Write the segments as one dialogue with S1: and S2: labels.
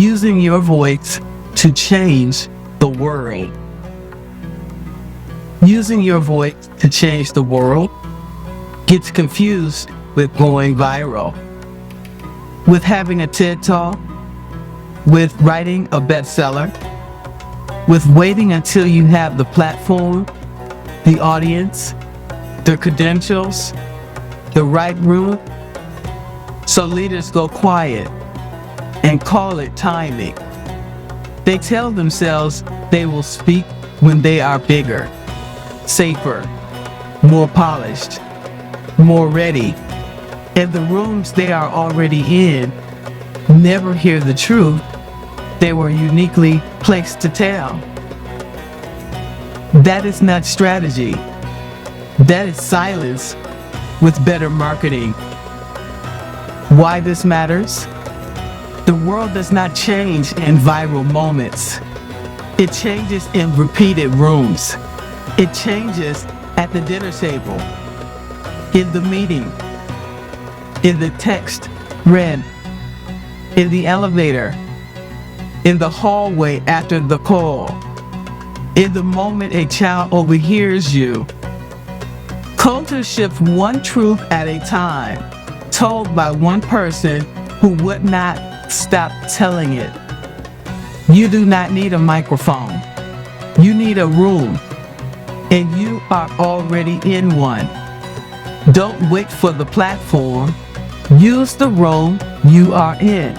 S1: using your voice to change the world. Using your voice to change the world gets confused with going viral, with having a TED Talk, with writing a bestseller, with waiting until you have the platform, the audience, the credentials, the right room. So leaders go quiet and call it timing. They tell themselves they will speak when they are bigger, safer, more polished, more ready. And the rooms they are already in never hear the truth they were uniquely placed to tell. That is not strategy. That is silence with better marketing. Why this matters? The world does not change in viral moments. It changes in repeated rooms. It changes at the dinner table, in the meeting, in the text read, in the elevator, in the hallway after the call, in the moment a child overhears you. Culture shifts one truth at a time, told by one person who would not stop telling it. You do not need a microphone. You need a room, and you are already in one. Don't wait for the platform. Use the room you are in.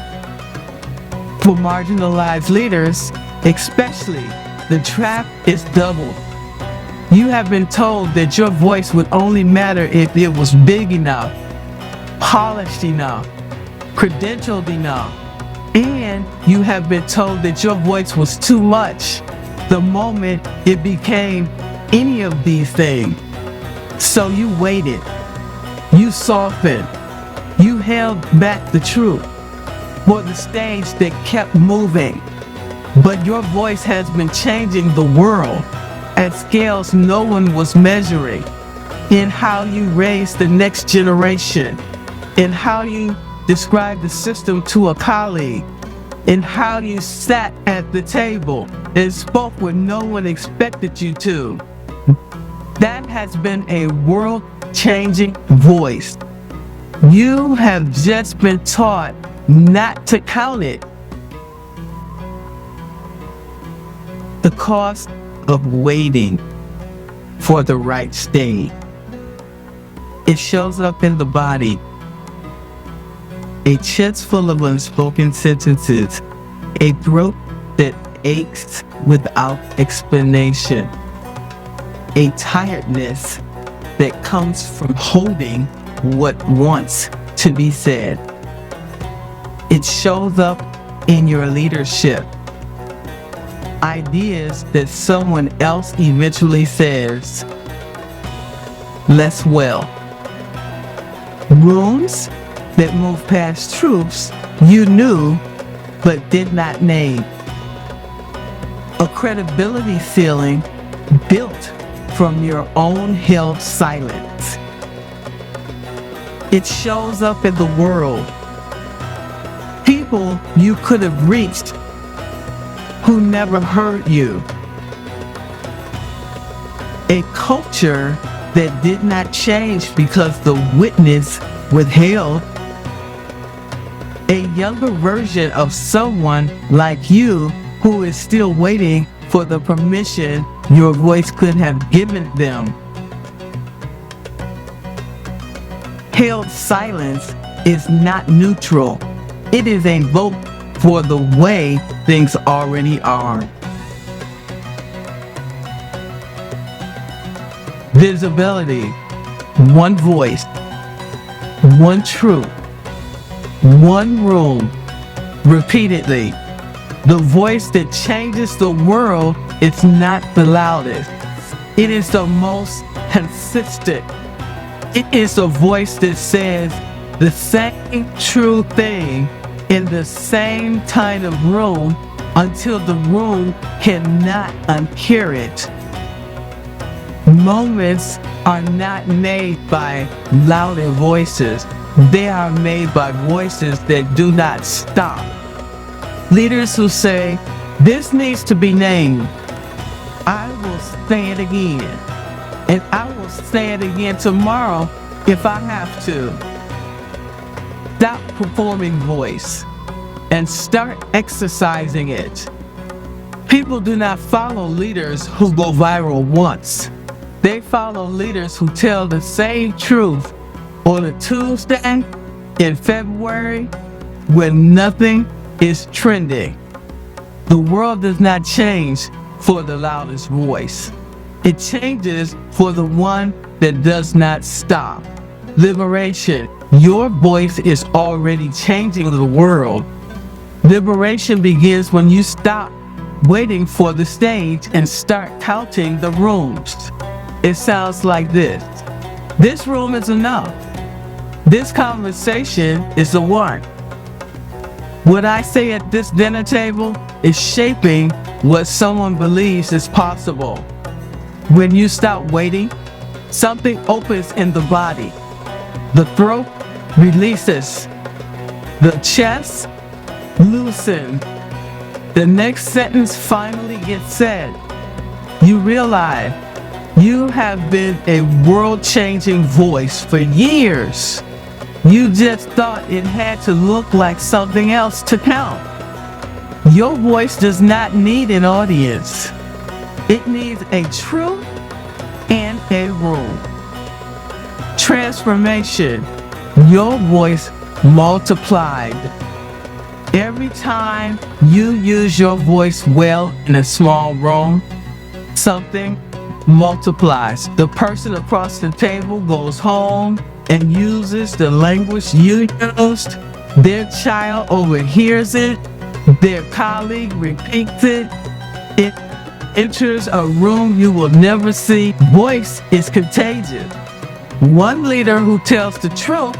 S1: For marginalized leaders, especially, the trap is double. You have been told that your voice would only matter if it was big enough, polished enough, credentialed enough, and you have been told that your voice was too much the moment it became any of these things. So you waited, you softened, you held back the truth for the stage that kept moving. But your voice has been changing the world at scales no one was measuring, in how you raise the next generation, in how you describe the system to a colleague, in how you sat at the table and spoke when no one expected you to. That has been a world-changing voice. You have just been taught not to count it. The cost of waiting for the right stage. It shows up in the body. A chest full of unspoken sentences, a throat that aches without explanation, a tiredness that comes from holding what wants to be said. It shows up in your leadership. Ideas that someone else eventually says less well. Rooms that move past truths you knew but did not name. A credibility ceiling built from your own held silence. It shows up in the world. People you could have reached who never heard you. A culture that did not change because the witness withheld. A younger version of someone like you who is still waiting for the permission your voice could have given them. Held silence is not neutral. It is a vote for the way things already are. Visibility, one voice, one truth, one room, repeatedly. The voice that changes the world is not the loudest. It is the most consistent. It is a voice that says the same true thing in the same kind of room until the room cannot unhear it. Moments are not made by louder voices. They are made by voices that do not stop. Leaders who say, this needs to be named. I will say it again. And I will say it again tomorrow if I have to. Stop performing voice and start exercising it. People do not follow leaders who go viral once. They follow leaders who tell the same truth on a Tuesday in February when nothing is trending. The world does not change for the loudest voice. It changes for the one that does not stop. Liberation. Your voice is already changing the world. Liberation begins when you stop waiting for the stage and start counting the rooms. It sounds like this. This room is enough. This conversation is the one. What I say at this dinner table is shaping what someone believes is possible. When you stop waiting, something opens in the body. The throat releases. The chest loosens. The next sentence finally gets said. You realize you have been a world-changing voice for years. You just thought it had to look like something else to count. Your voice does not need an audience. It needs a truth and a room. Transformation. Your voice multiplied. Every time you use your voice well in a small room, something multiplies. The person across the table goes home and uses the language you used. Their child overhears it. Their colleague repeats it. It enters a room you will never see. Voice is contagious. One leader who tells the truth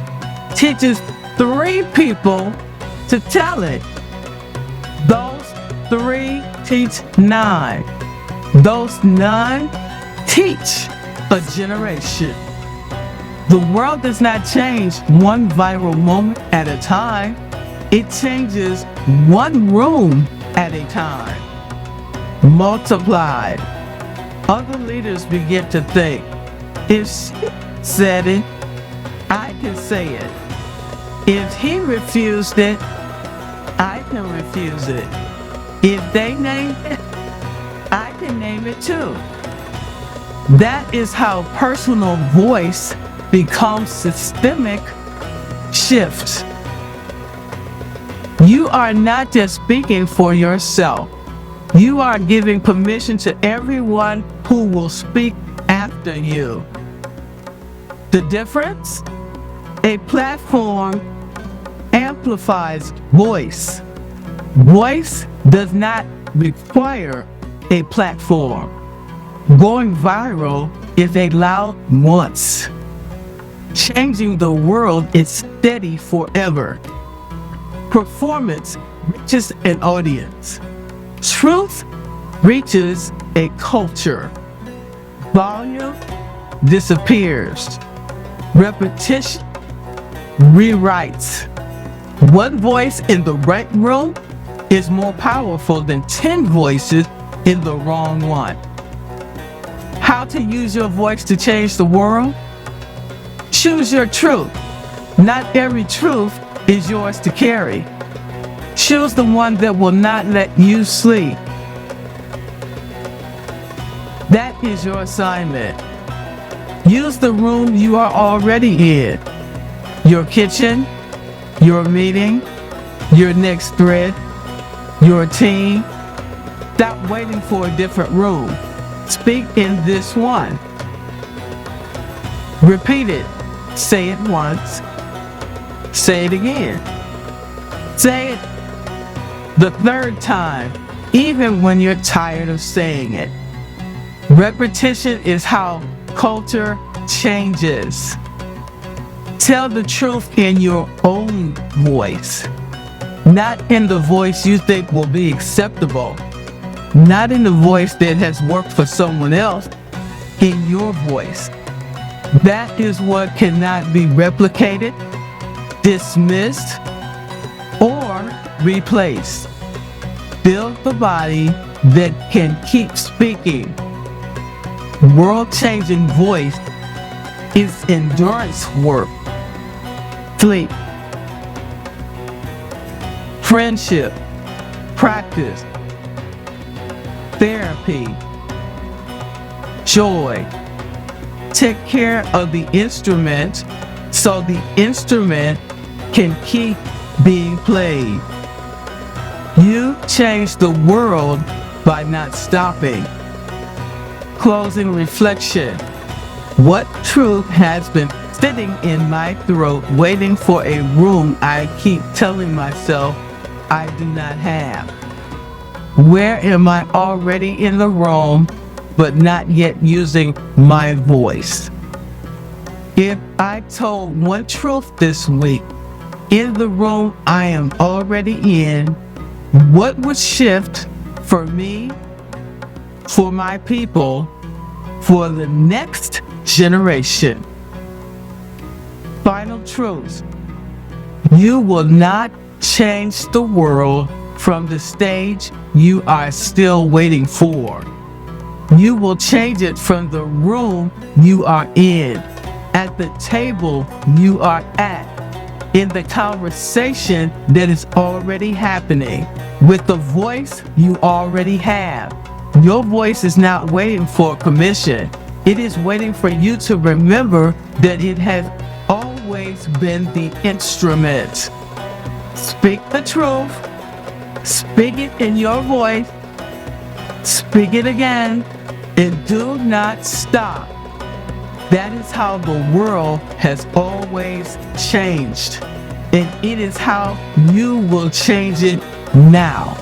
S1: teaches 3 people to tell it. Those 3 teach 9. Those 9 teach a generation. The world does not change one viral moment at a time. It changes one room at a time. Multiplied. Other leaders begin to think, if she said it, I can say it. If he refused it, I can refuse it. If they named it, I can name it too. That is how personal voice becomes systemic shift. You are not just speaking for yourself. You are giving permission to everyone who will speak after you. The difference? A platform amplifies voice. Voice does not require a platform. Going viral is a loud once. Changing the world is steady forever. Performance reaches an audience. Truth reaches a culture. Volume disappears. Repetition rewrites. One voice in the right room is more powerful than 10 voices in the wrong one. How to use your voice to change the world? Choose your truth. Not every truth is yours to carry. Choose the one that will not let you sleep. That is your assignment. Use the room you are already in. Your kitchen, your meeting, your next thread, your team. Stop waiting for a different room. Speak in this one. Repeat it. Say it once. Say it again. Say it the 3rd time, even when you're tired of saying it. Repetition is how culture changes. Tell the truth in your own voice, not in the voice you think will be acceptable, not in the voice that has worked for someone else, in your voice. That is what cannot be replicated, dismissed, or replaced. Build the body that can keep speaking. World-changing voice is endurance work. Sleep. Friendship. Practice. Therapy. Joy. Take care of the instrument so the instrument can keep being played. You change the world by not stopping. Closing reflection. What truth has been sitting in my throat waiting for a room I keep telling myself I do not have? Where am I already in the room but not yet using my voice? If I told one truth this week, in the room I am already in, what would shift for me, for my people, for the next generation? Final truth. You will not change the world from the stage you are still waiting for. You will change it from the room you are in, at the table you are at, in the conversation that is already happening, with the voice you already have. Your voice is not waiting for permission. It is waiting for you to remember that it has always been the instrument. Speak the truth. Speak it in your voice. Speak it again, and do not stop. That is how the world has always changed, and it is how you will change it now.